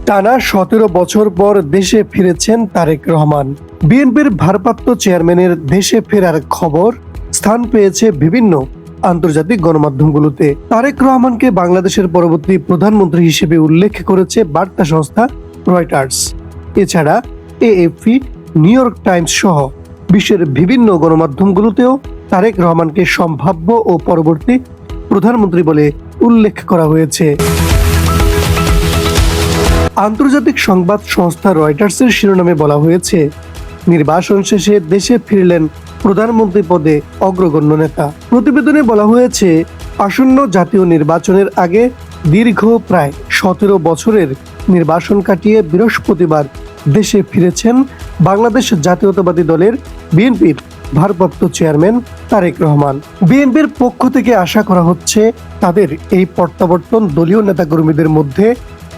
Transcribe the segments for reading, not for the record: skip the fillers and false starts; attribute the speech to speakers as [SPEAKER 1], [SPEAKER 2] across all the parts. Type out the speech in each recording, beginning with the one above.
[SPEAKER 1] টানা ১৭ বছর পর দেশে ফিরেছেন তারেক রহমান। বিএনপির ভারপ্রাপ্ত চেয়ারম্যানের দেশে ফেরার খবর স্থান পেয়েছে বিভিন্ন আন্তর্জাতিক গণমাধ্যমগুলোতে। তারেক রহমানকে বাংলাদেশের পরবর্তী প্রধানমন্ত্রী হিসেবে উল্লেখ করেছে বার্তা সংস্থা রয়টার্স। এছাড়া এএফপি, নিউ ইয়র্ক টাইমস সহ বিশ্বের বিভিন্ন গণমাধ্যমগুলোতেও তারেক রহমানকে সম্ভাব্য ও পরবর্তী প্রধানমন্ত্রী বলে উল্লেখ করা হয়েছে। আন্তর্জাতিক সংবাদ সংস্থা রয়টার্সের শিরোনামে বলা হয়েছে, নির্বাচন শেষে দেশে ফিরলেন প্রধানমন্ত্রী পদে অগ্রগণ্য নেতা। প্রতিবেদনে বলা হয়েছে, আসন্ন জাতীয় নির্বাচনের আগে দীর্ঘ প্রায় ১৭ বছরের নির্বাচন কাটিয়ে বৃহস্পতিবার দেশে ফিরেছেন বাংলাদেশ জাতীয়তাবাদী দলের বিএনপির ভারপ্রাপ্ত চেয়ারম্যান তারেক রহমান। বিএনপির পক্ষ থেকে আশা করা হচ্ছে, তাদের এই প্রত্যাবর্তন দলীয় নেতাকর্মীদের মধ্যে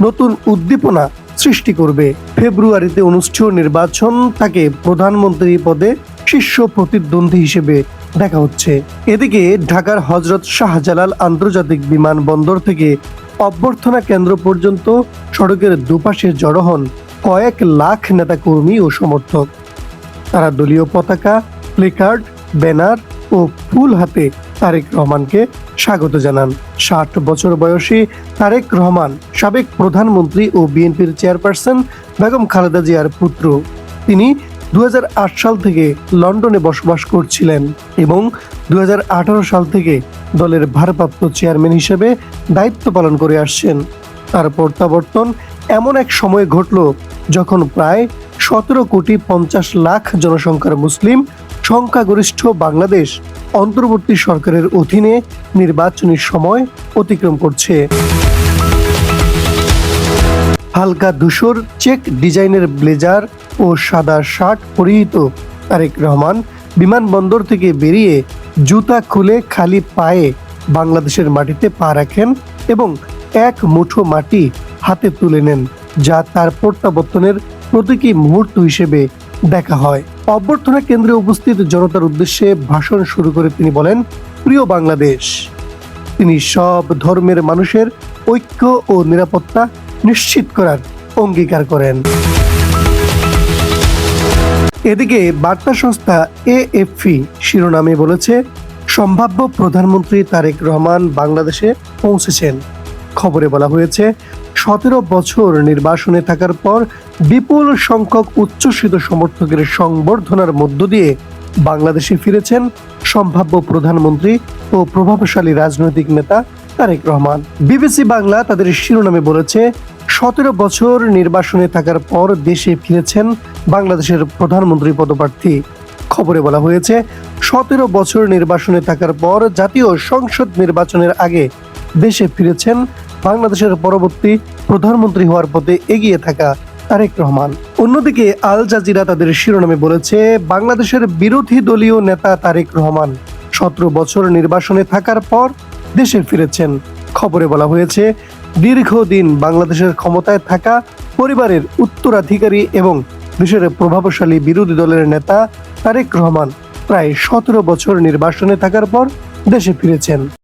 [SPEAKER 1] নতুন উদ্দীপনা সৃষ্টি করবে। ফেব্রুয়ারিতে অনুষ্ঠেয় নির্বাচন তাকে প্রধানমন্ত্রী পদে শীর্ষ প্রতিদ্বন্দ্বী হিসেবে দেখা হচ্ছে। এদিকে ঢাকার হযরত শাহজালাল আন্তর্জাতিক বিমানবন্দর থেকে অভ্যর্থনা কেন্দ্র পর্যন্ত সড়কের দুপাশে জড়ো হন কয়েক লাখ নেতাকর্মী ও সমর্থক। তারা দলীয় পতাকা, প্লেকার্ড, ব্যানার ও ফুল হাতে তারেক রহমানকে স্বাগত জানান। ৬০ বছর বয়সী তারেক রহমান সাবেক প্রধানমন্ত্রী ও বিএনপির চেয়ারপারসন বেগম খালেদা জিয়ার পুত্র। তিনি ২০০৮ সাল থেকে লন্ডনে বসবাস করছিলেন এবং ২০১৮ সাল থেকে দলের ভারপ্রাপ্ত চেয়ারম্যান হিসেবে দায়িত্ব পালন করে আসছেন। তার প্রত্যাবর্তন এমন এক সময়ে ঘটল যখন প্রায় ১৭,৫০,০০,০০০ জনসংখ্যার মুসলিম সংখ্যাগরিষ্ঠ বাংলাদেশ অন্তর্বর্তী সরকারের অধীনে নির্বাচনী সময় অতিক্রম করছে। হালকা ধূসর চেক ডিজাইনের ব্লেজার ও সাদা শার্ট পরিহিত তারেক রহমান বিমানবন্দর থেকে বেরিয়ে জুতা খুলে খালি পায়ে বাংলাদেশের মাটিতে পা রাখেন এবং এক মুঠো মাটি হাতে তুলে নেন, যা তার প্রত্যাবর্তনের প্রতীকী মুহূর্ত হিসেবে দেখা হয়। অভ্যর্থনা কেন্দ্রে উপস্থিত জনতার উদ্দেশ্যে ভাষণ শুরু করে তিনি বলেন, প্রিয় বাংলাদেশ। তিনি সব ধর্মের মানুষের ঐক্য ও নিরাপত্তা নিশ্চিত করার অঙ্গীকার করেন। এদিকে বার্তা সংস্থা এএফপি শিরোনামে বলেছে, সম্ভাব্য প্রধানমন্ত্রী তারেক রহমান বাংলাদেশে পৌঁছেছেন। খবরে বলা হয়েছে, ১৭ বছর নির্বাসনে থাকার পর বিপুল সংখ্যক উচ্ছ্বসিত সমর্থকের সংবর্ধনার মধ্য দিয়ে বাংলাদেশে ফিরেছেন সম্ভাব্য প্রধানমন্ত্রী ও প্রভাবশালী রাজনৈতিক নেতা তারেক রহমান। বিবিসি বাংলা তাদের শিরোনামে বলেছে, ১৭ বছর নির্বাসনে থাকার পর দেশে ফিরেছেন বাংলাদেশের প্রধানমন্ত্রী পদপ্রার্থী। খবরে বলা হয়েছে, ১৭ বছর নির্বাসনে থাকার পর জাতীয় সংসদ নির্বাচনের আগে দেশে ফিরেছেন বাংলাদেশের পরবর্তী প্রধানমন্ত্রী হওয়ার পথে এগিয়ে থাকা তারেক রহমান। অন্যদিকে আল জাজিরা তাদের শিরোনামে বলেছে, বাংলাদেশের বিরোধী দলীয় নেতা তারেক রহমান ১৭ বছর নির্বাসনে থাকার পর দেশে ফিরেছেন। খবরে বলা হয়েছে, দীর্ঘদিন বাংলাদেশের ক্ষমতায় থাকা পরিবারের উত্তরাধিকারী এবং দেশের প্রভাবশালী বিরোধী দলের নেতা তারেক রহমান প্রায় ১৭ বছর নির্বাসনে থাকার পর দেশে ফিরেছেন।